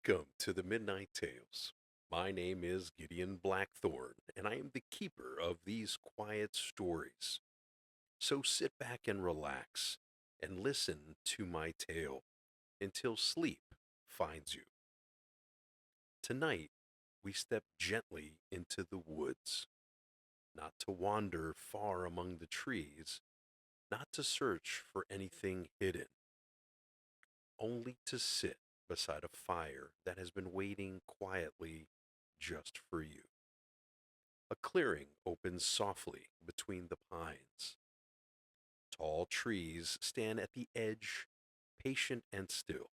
Welcome to the Midnight Tales. My name is Gideon Blackthorn, and I am the keeper of these quiet stories. So sit back and relax and listen to my tale until sleep finds you. Tonight, we step gently into the woods, not to wander far among the trees, not to search for anything hidden, only to sit beside a fire that has been waiting quietly just for you. A clearing opens softly between the pines. Tall trees stand at the edge, patient and still,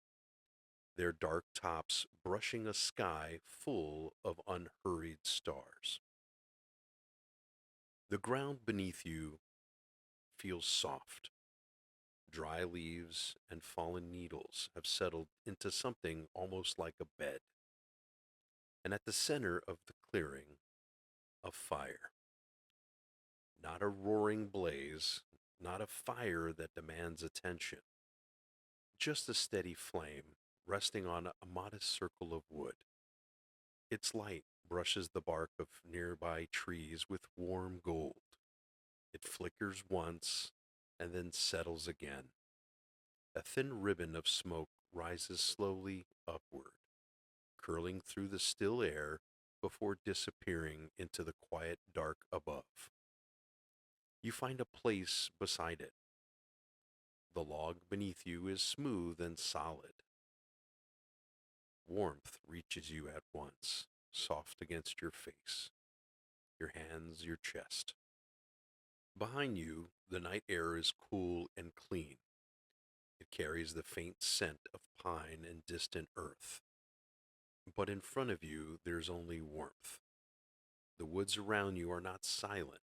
their dark tops brushing a sky full of unhurried stars. The ground beneath you feels soft. Dry leaves and fallen needles have settled into something almost like a bed. And at the center of the clearing, a fire. Not a roaring blaze, not a fire that demands attention, just a steady flame resting on a modest circle of wood. Its light brushes the bark of nearby trees with warm gold. It flickers once and then settles again. A thin ribbon of smoke rises slowly upward, curling through the still air before disappearing into the quiet dark above. You find a place beside it. The log beneath you is smooth and solid. Warmth reaches you at once, soft against your face, your hands, your chest. Behind you, the night air is cool and clean. It carries the faint scent of pine and distant earth. But in front of you, there's only warmth. The woods around you are not silent.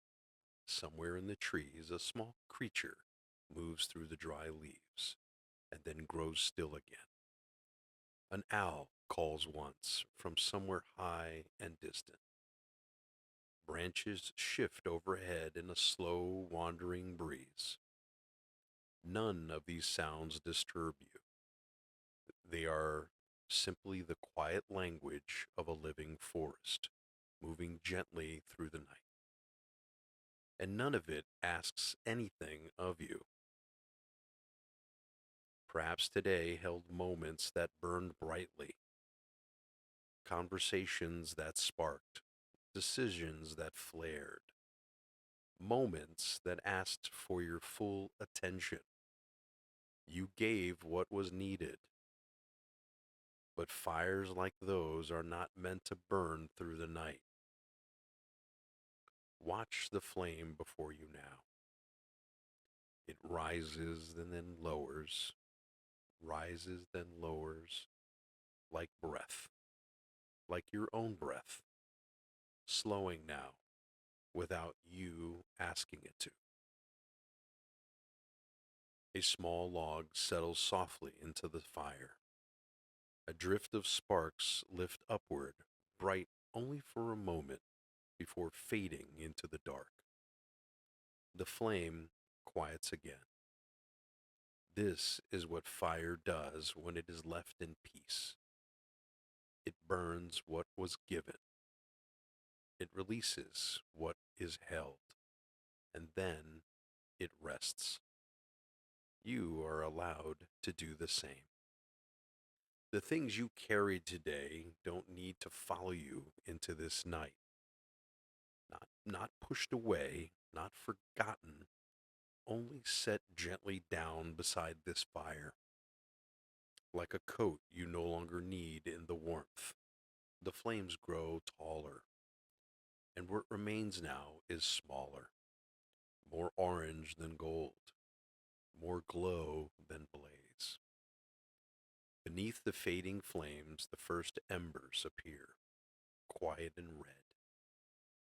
Somewhere in the trees, a small creature moves through the dry leaves and then grows still again. An owl calls once from somewhere high and distant. Branches shift overhead in a slow, wandering breeze. None of these sounds disturb you. They are simply the quiet language of a living forest, moving gently through the night. And none of it asks anything of you. Perhaps today held moments that burned brightly, conversations that sparked, decisions that flared, moments that asked for your full attention. You gave what was needed, but fires like those are not meant to burn through the night. Watch the flame before you now. It rises and then lowers, rises then lowers, like breath, like your own breath, slowing now without you asking it to. A small log settles softly into the fire. A drift of sparks lift upward, bright only for a moment before fading into the dark. The flame quiets again. This is what fire does when it is left in peace. It burns what was given. It releases what is held, and then it rests. You are allowed to do the same. The things you carried today don't need to follow you into this night. Not pushed away, not forgotten, only set gently down beside this fire, like a coat you no longer need in the warmth. The flames grow taller, and what remains now is smaller, more orange than gold, more glow than blaze. Beneath the fading flames, the first embers appear, quiet and red,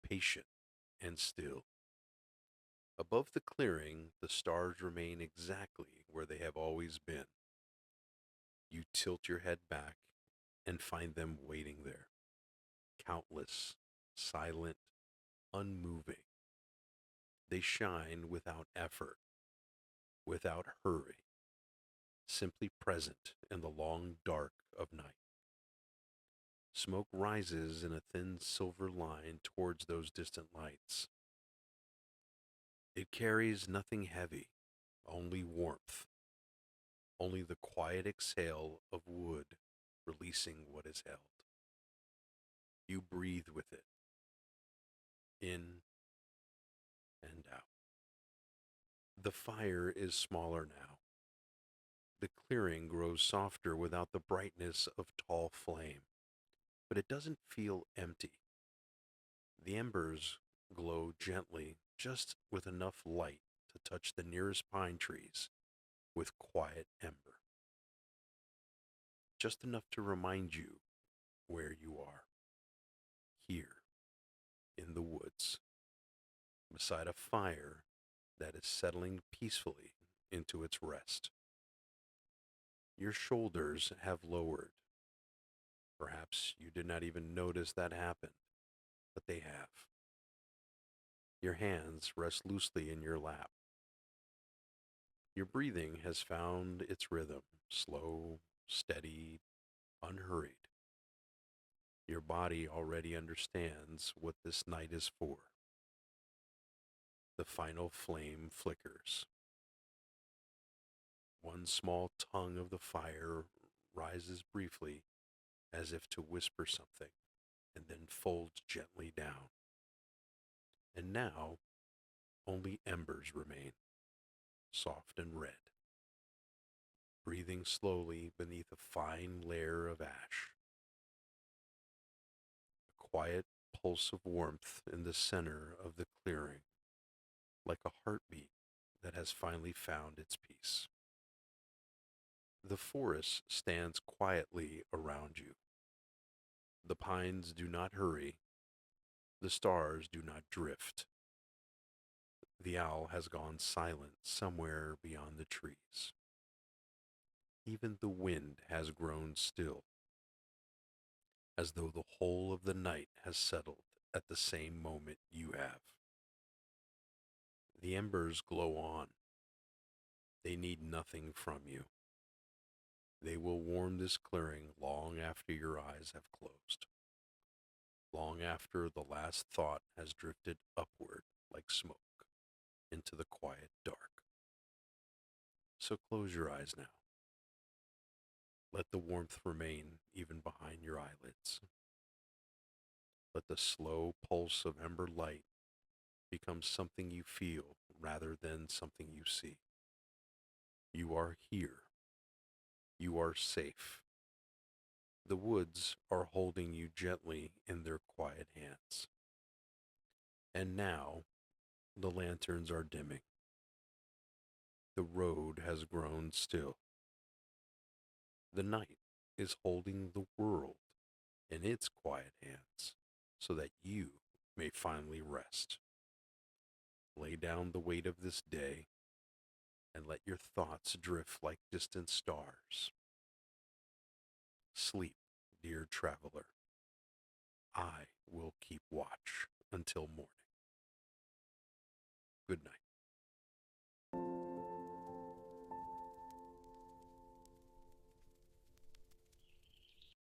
patient and still. Above the clearing, the stars remain exactly where they have always been. You tilt your head back and find them waiting there, countless, silent, unmoving. They shine without effort, without hurry, simply present in the long dark of night. Smoke rises in a thin silver line towards those distant lights. It carries nothing heavy, only warmth, only the quiet exhale of wood releasing what is held. You breathe with it, in and out. The fire is smaller now. The clearing grows softer without the brightness of tall flame, but it doesn't feel empty. The embers glow gently, just with enough light to touch the nearest pine trees with quiet ember, just enough to remind you where you are, here in the woods, beside a fire that is settling peacefully into its rest. Your shoulders have lowered. Perhaps you did not even notice that happened, but they have. Your hands rest loosely in your lap. Your breathing has found its rhythm, slow, steady, unhurried. Your body already understands what this night is for. The final flame flickers. One small tongue of the fire rises briefly as if to whisper something, and then folds gently down. And now only embers remain, soft and red, breathing slowly beneath a fine layer of ash. A quiet pulse of warmth in the center of the clearing, like a heartbeat that has finally found its peace. The forest stands quietly around you. The pines do not hurry. The stars do not drift. The owl has gone silent somewhere beyond the trees. Even the wind has grown still, as though the whole of the night has settled at the same moment you have. The embers glow on. They need nothing from you. They will warm this clearing long after your eyes have closed, long after the last thought has drifted upward like smoke into the quiet dark. So close your eyes now. Let the warmth remain even behind your eyelids. Let the slow pulse of ember light become something you feel rather than something you see. You are here. You are safe. The woods are holding you gently in their quiet hands. And now the lanterns are dimming. The road has grown still. The night is holding the world in its quiet hands so that you may finally rest. Lay down the weight of this day and let your thoughts drift like distant stars. Sleep, dear traveler. I will keep watch until morning.